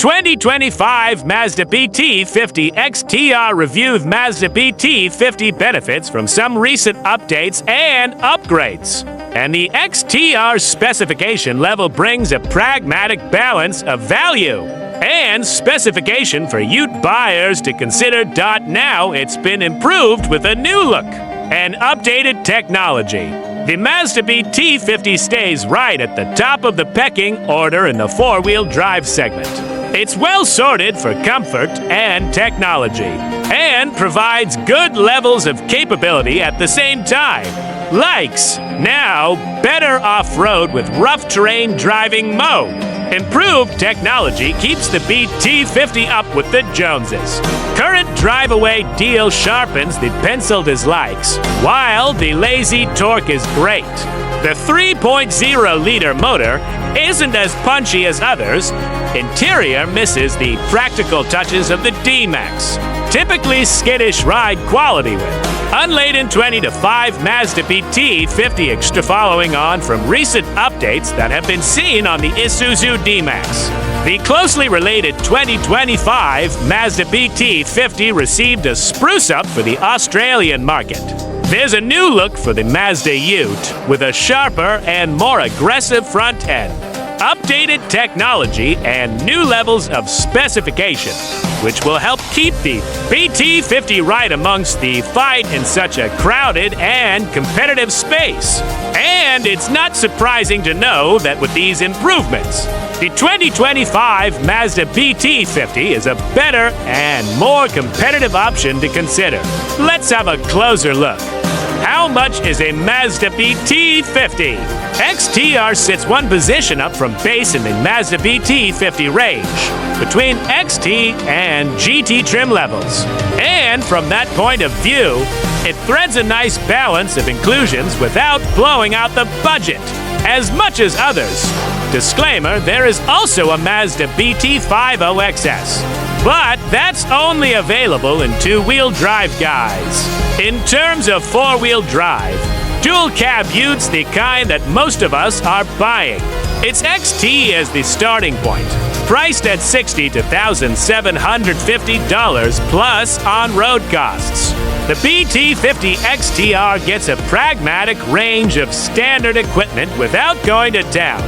2025 Mazda BT-50 XTR reviewed Mazda BT-50 benefits from some recent updates and upgrades. And the XTR's specification level brings a pragmatic balance of value and specification for ute buyers to consider. Now it's been improved with a new look and updated technology. The Mazda BT-50 stays right at the top of the pecking order in the four-wheel drive segment. It's well sorted for comfort and technology, and provides good levels of capability at the same time. Likes now better off-road with rough terrain driving mode. Improved technology keeps the BT-50 up with the Joneses. Current drive-away deal sharpens the penciled as likes, while the lazy torque is great. The 3.0-liter motor isn't as punchy as others. Interior misses the practical touches of the D-Max. Typically skittish ride quality with. Unladen 20-5 Mazda BT-50 XTR following on from recent updates that have been seen on the Isuzu D-Max. The closely related 2025 Mazda BT-50 received a spruce-up for the Australian market. There's a new look for the Mazda Ute with a sharper and more aggressive front end, updated technology, and new levels of specification, which will help keep the BT-50 right amongst the fight in such a crowded and competitive space. And it's not surprising to know that with these improvements, the 2025 Mazda BT-50 is a better and more competitive option to consider. Let's have a closer look. How much is a Mazda BT-50? XTR sits one position up from base in the Mazda BT-50 range, between XT and GT trim levels. And from that point of view, it threads a nice balance of inclusions without blowing out the budget as much as others. Disclaimer, there is also a Mazda BT-50 XS, but that's only available in two-wheel drive guys. In terms of four-wheel drive, dual cab Ute's the kind that most of us are buying. It's XT as the starting point, priced at $60,000 to $1,750 plus on-road costs. The BT-50 XTR gets a pragmatic range of standard equipment without going to town.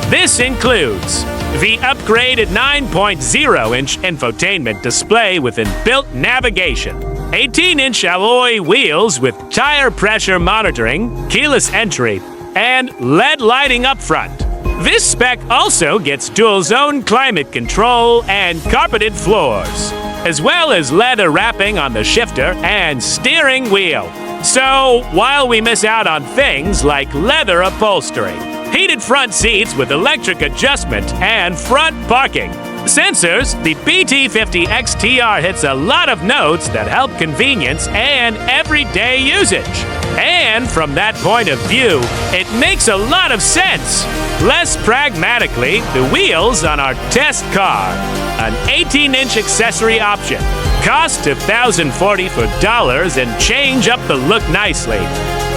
This includes the upgraded 9.0-inch infotainment display with inbuilt navigation, 18-inch alloy wheels with tire pressure monitoring, keyless entry, and LED lighting up front. This spec also gets dual-zone climate control and carpeted floors, as well as leather wrapping on the shifter and steering wheel. So, while we miss out on things like leather upholstery, heated front seats with electric adjustment, and front parking sensors, the BT-50 XTR hits a lot of notes that help convenience and everyday usage. And from that point of view, it makes a lot of sense. Less pragmatically, the wheels on our test car, an 18-inch accessory option, cost $1,040 for dollars and change up the look nicely.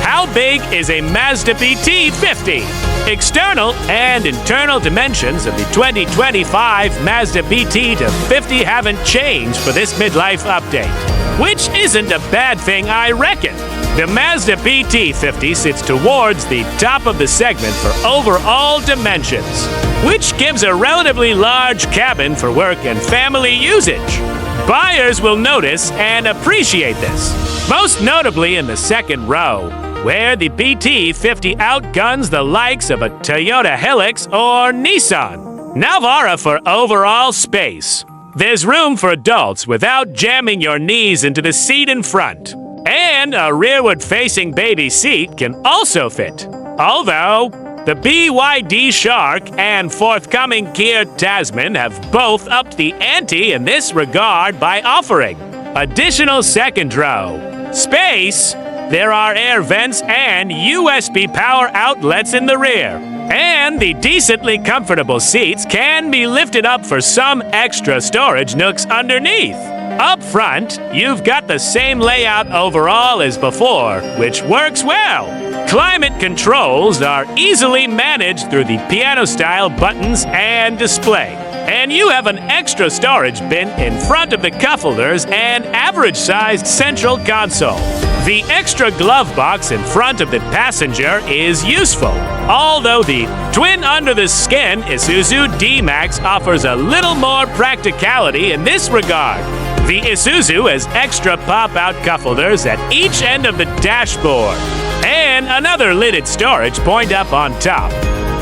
How big is a Mazda BT-50? External and internal dimensions of the 2025 Mazda BT-50 haven't changed for this midlife update, which isn't a bad thing, I reckon. The Mazda BT-50 sits towards the top of the segment for overall dimensions, which gives a relatively large cabin for work and family usage. Buyers will notice and appreciate this, most notably in the second row, where the BT-50 outguns the likes of a Toyota Hilux or Nissan Navara for overall space. There's room for adults without jamming your knees into the seat in front. And a rearward-facing baby seat can also fit. Although, the BYD Shark and forthcoming Kia Tasman have both upped the ante in this regard by offering additional second row space. There are air vents and USB power outlets in the rear. And the decently comfortable seats can be lifted up for some extra storage nooks underneath. Up front, you've got the same layout overall as before, which works well. Climate controls are easily managed through the piano-style buttons and display. And you have an extra storage bin in front of the cup holders and average-sized central console. The extra glove box in front of the passenger is useful, although the twin under-the-skin Isuzu D-Max offers a little more practicality in this regard. The Isuzu has extra pop-out cup holders at each end of the dashboard, and another lidded storage point up on top.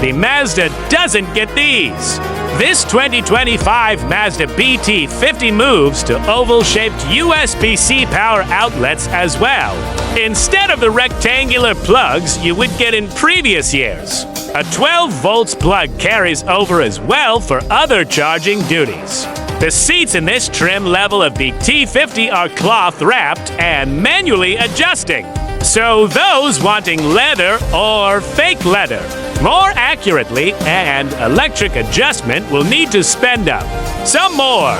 The Mazda doesn't get these. This 2025 Mazda BT-50 moves to oval-shaped USB-C power outlets as well, instead of the rectangular plugs you would get in previous years. A 12 volts plug carries over as well for other charging duties. The seats in this trim level of the T50 are cloth-wrapped and manually adjusting, so those wanting leather or fake leather, more accurately, and electric adjustment will need to spend up some more.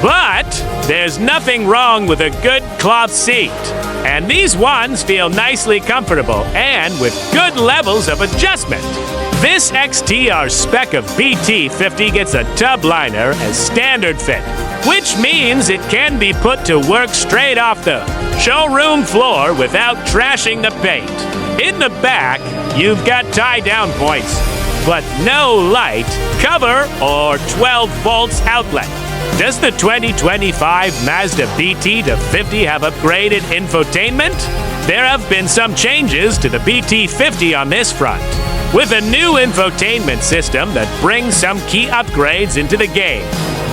But there's nothing wrong with a good cloth seat, and these ones feel nicely comfortable and with good levels of adjustment. This XTR spec of BT-50 gets a tub liner as standard fit, which means it can be put to work straight off the showroom floor without trashing the paint. In the back, you've got tie-down points, but no light, cover, or 12 volts outlet. Does the 2025 Mazda BT-50 have upgraded infotainment? There have been some changes to the BT-50 on this front, with a new infotainment system that brings some key upgrades into the game.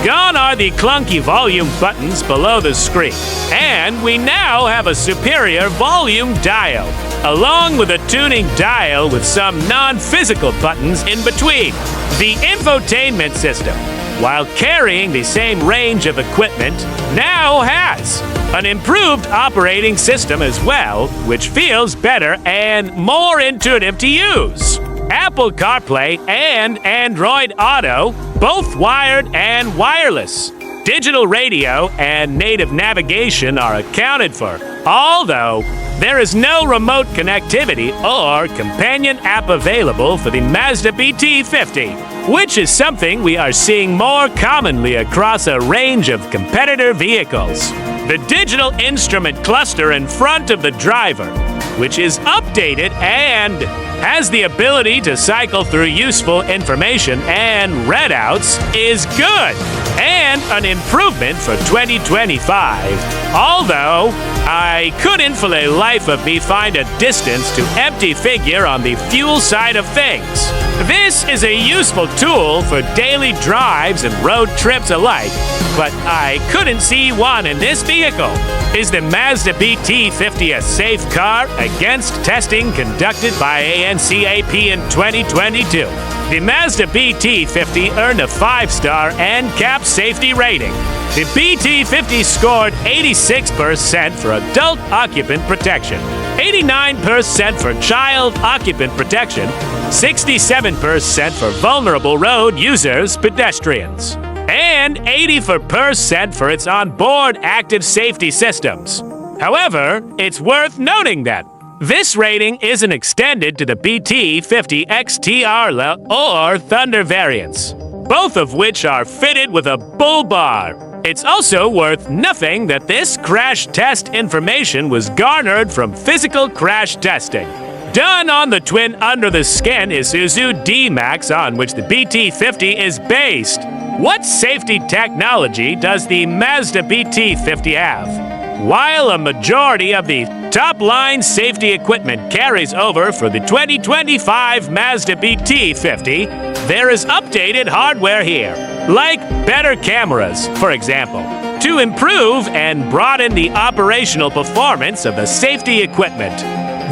Gone are the clunky volume buttons below the screen, and we now have a superior volume dial, along with a tuning dial with some non-physical buttons in between. The infotainment system, while carrying the same range of equipment, now has an improved operating system as well, which feels better and more intuitive to use. Apple CarPlay and Android Auto, both wired and wireless. Digital radio and native navigation are accounted for, although there is no remote connectivity or companion app available for the Mazda BT-50, which is something we are seeing more commonly across a range of competitor vehicles. The digital instrument cluster in front of the driver, which is updated and has the ability to cycle through useful information and readouts, is good and an improvement for 2025. Although, I couldn't for the life of me find a distance to empty figure on the fuel side of things. This is a useful tool for daily drives and road trips alike, but I couldn't see one in this vehicle. Is the Mazda BT-50 a safe car against testing conducted by ANCAP in 2022? The Mazda BT-50 earned a 5-star NCAP safety rating. The BT-50 scored 86% for adult occupant protection, 89% for child occupant protection, 67% for vulnerable road users, pedestrians, and 80% for its onboard active safety systems. However, it's worth noting that this rating isn't extended to the BT-50 XTR or Thunder variants, both of which are fitted with a bull bar. It's also worth noting that this crash test information was garnered from physical crash testing, done on the twin under-the-skin Isuzu D-Max on which the BT-50 is based. What safety technology does the Mazda BT-50 have? While a majority of the top-line safety equipment carries over for the 2025 Mazda BT-50, there is updated hardware here, like better cameras, for example, to improve and broaden the operational performance of the safety equipment.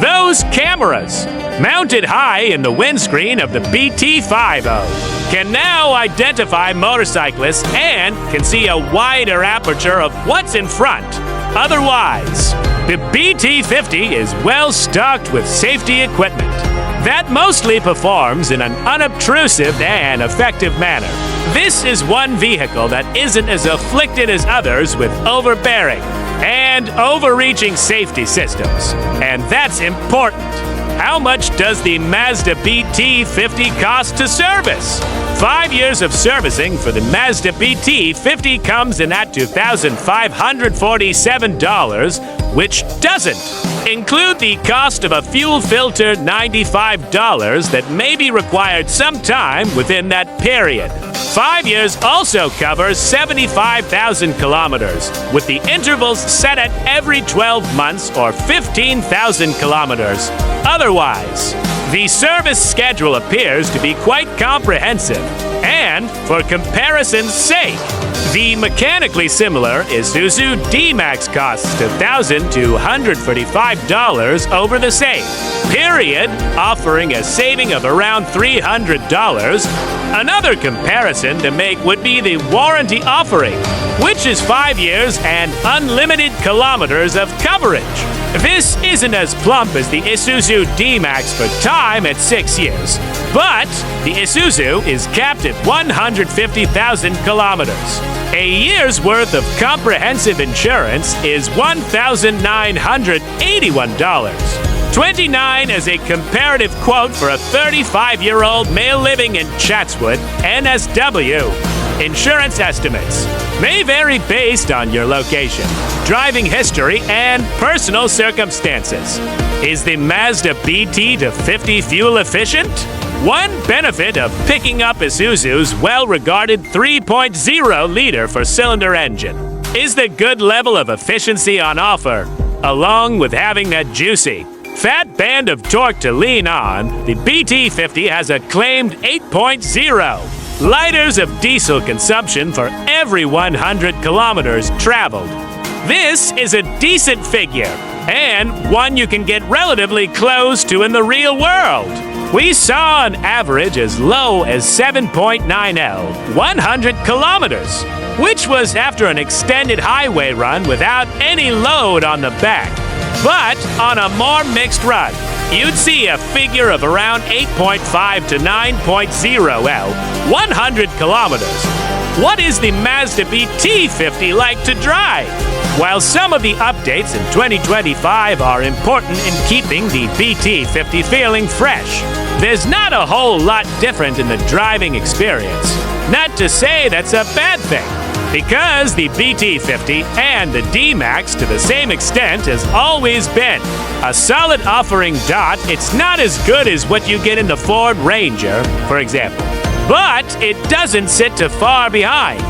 Those cameras, mounted high in the windscreen of the BT-50, can now identify motorcyclists and can see a wider aperture of what's in front. Otherwise, the BT-50 is well stocked with safety equipment that mostly performs in an unobtrusive and effective manner. This is one vehicle that isn't as afflicted as others with overbearing and overreaching safety systems, and that's important. How much does the Mazda BT-50 cost to service? 5 years of servicing for the Mazda BT-50 comes in at $2,547, which doesn't include the cost of a fuel filter $95 that may be required sometime within that period. 5 years also covers 75,000 kilometers, with the intervals set at every 12 months or 15,000 kilometers. Otherwise, the service schedule appears to be quite comprehensive, and for comparison's sake, the mechanically similar Isuzu D-Max costs $1,245 over the same period, offering a saving of around $300. Another comparison to make would be the warranty offering, which is 5 years and unlimited kilometers of coverage. This isn't as plump as the Isuzu D-Max for time at 6 years, but the Isuzu is capped at 150,000 kilometers. A year's worth of comprehensive insurance is $1,981. $29 as a comparative quote for a 35-year-old male living in Chatswood, NSW. Insurance estimates may vary based on your location, driving history, and personal circumstances. Is the Mazda BT-50 fuel efficient? One benefit of picking up Isuzu's well-regarded 3.0-liter four-cylinder engine is the good level of efficiency on offer, along with having that juicy, fat band of torque to lean on. The BT-50 has a claimed 8.0 liters of diesel consumption for every 100 kilometers traveled. This is a decent figure, and one you can get relatively close to in the real world. We saw an average as low as 7.9L, 100 kilometers, which was after an extended highway run without any load on the back. But on a more mixed run, you'd see a figure of around 8.5 to 9.0L, 100 kilometers. What is the Mazda BT-50 like to drive? While some of the updates in 2025 are important in keeping the BT-50 feeling fresh, there's not a whole lot different in the driving experience. Not to say that's a bad thing, because the BT-50 and the D-Max, to the same extent, has always been a solid offering dot. It's not as good as what you get in the Ford Ranger, for example, but it doesn't sit too far behind.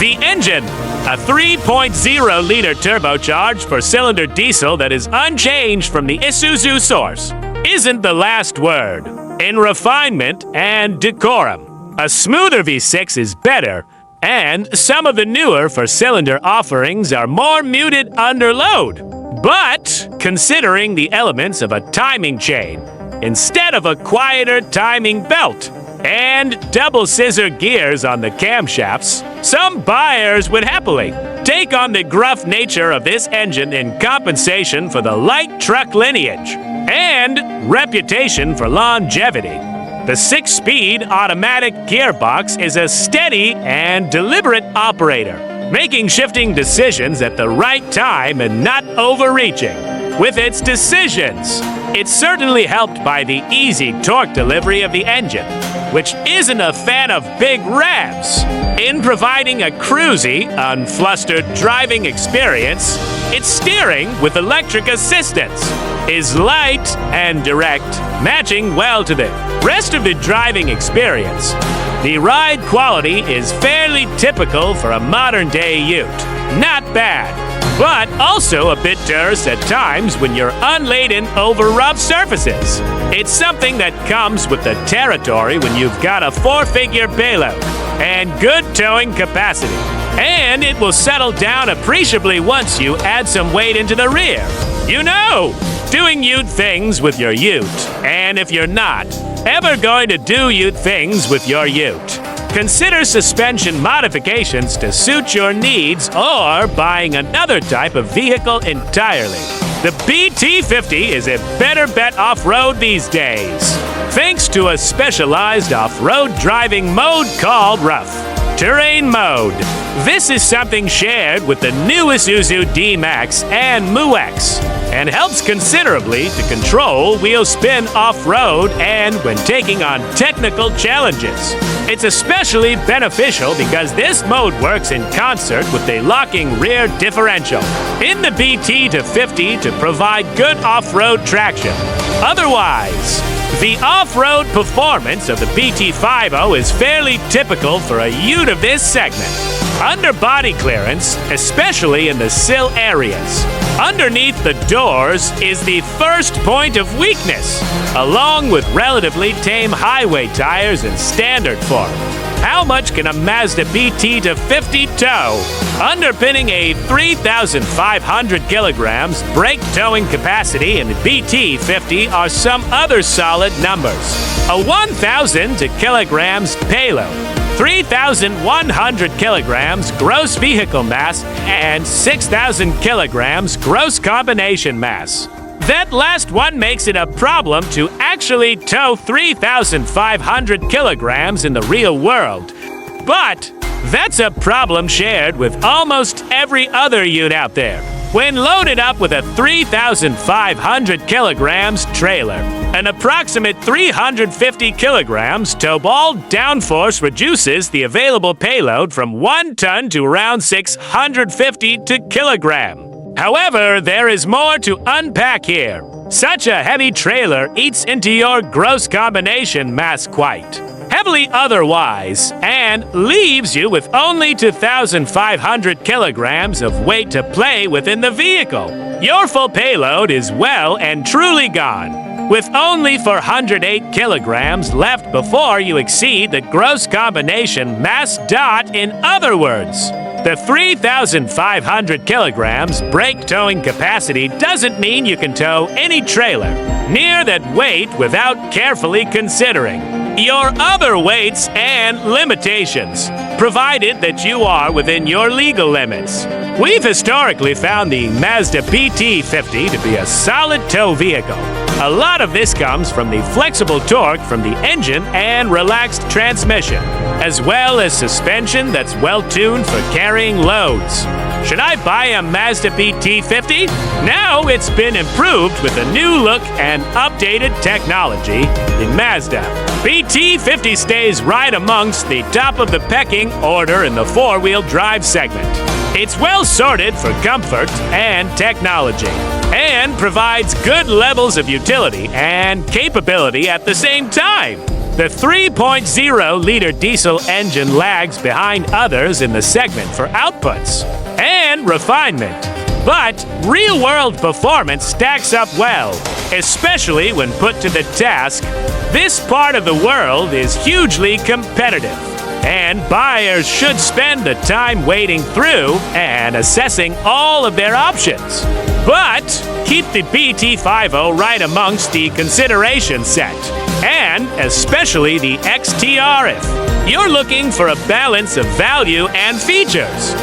The engine, a 3.0-liter turbocharged four-cylinder diesel that is unchanged from the Isuzu source, isn't the last word. In refinement and decorum, a smoother V6 is better, and some of the newer four-cylinder offerings are more muted under load. But considering the elements of a timing chain instead of a quieter timing belt and double scissor gears on the camshafts, some buyers would happily take on the gruff nature of this engine in compensation for the light truck lineage and reputation for longevity. The 6-speed automatic gearbox is a steady and deliberate operator, making shifting decisions at the right time and not overreaching with its decisions. It's certainly helped by the easy torque delivery of the engine, which isn't a fan of big revs. In providing a cruisy, unflustered driving experience, its steering with electric assistance is light and direct, matching well to the rest of the driving experience. The ride quality is fairly typical for a modern-day ute. Not bad, but also a bit terse at times when you're unladen over rough surfaces. It's something that comes with the territory when you've got a 4-figure payload and good towing capacity. And it will settle down appreciably once you add some weight into the rear. You know, doing ute things with your ute. And if you're not ever going to do ute things with your ute, consider suspension modifications to suit your needs or buying another type of vehicle entirely. The BT-50 is a better bet off-road these days, thanks to a specialized off-road driving mode called Rough. Terrain Mode. This is something shared with the new Isuzu D-Max and MU-X, and helps considerably to control wheel spin off-road and when taking on technical challenges. It's especially beneficial because this mode works in concert with the locking rear differential in the BT-50 to provide good off-road traction. Otherwise, the off-road performance of the BT-50 is fairly typical for a ute of this segment. Under body clearance, especially in the sill areas. Underneath the doors is the first point of weakness, along with relatively tame highway tires in standard form. How much can a Mazda BT-50 tow? Underpinning a 3,500 kilograms brake towing capacity in the BT-50 are some other solid numbers. A 1,000 kilograms payload, 3,100 kilograms gross vehicle mass, and 6,000 kilograms gross combination mass. That last one makes it a problem to actually tow 3,500 kilograms in the real world. But that's a problem shared with almost every other ute out there. When loaded up with a 3,500 kilograms trailer, an approximate 350 kilograms tow ball downforce reduces the available payload from 1 ton to around 650 kilogram. However, there is more to unpack here. Such a heavy trailer eats into your gross combination mass quite heavily otherwise, and leaves you with only 2,500 kilograms of weight to play within the vehicle. Your full payload is well and truly gone, with only 408 kilograms left before you exceed the gross combination mass dot. In other words, the 3,500 kilograms brake towing capacity doesn't mean you can tow any trailer near that weight without carefully considering your other weights and limitations, provided that you are within your legal limits. We've historically found the Mazda BT-50 to be a solid tow vehicle. A lot of this comes from the flexible torque from the engine and relaxed transmission, as well as suspension that's well-tuned for carrying loads. Should I buy a Mazda BT-50? Now it's been improved with a new look and updated technology. The Mazda BT-50 stays right amongst the top of the pecking order in the four-wheel drive segment. It's well sorted for comfort and technology, and provides good levels of utility and capability at the same time. The 3.0-liter diesel engine lags behind others in the segment for outputs and refinement, but real-world performance stacks up well, especially when put to the task. This part of the world is hugely competitive, and buyers should spend the time wading through and assessing all of their options. But keep the BT-50 right amongst the consideration set, and especially the XTR if you're looking for a balance of value and features.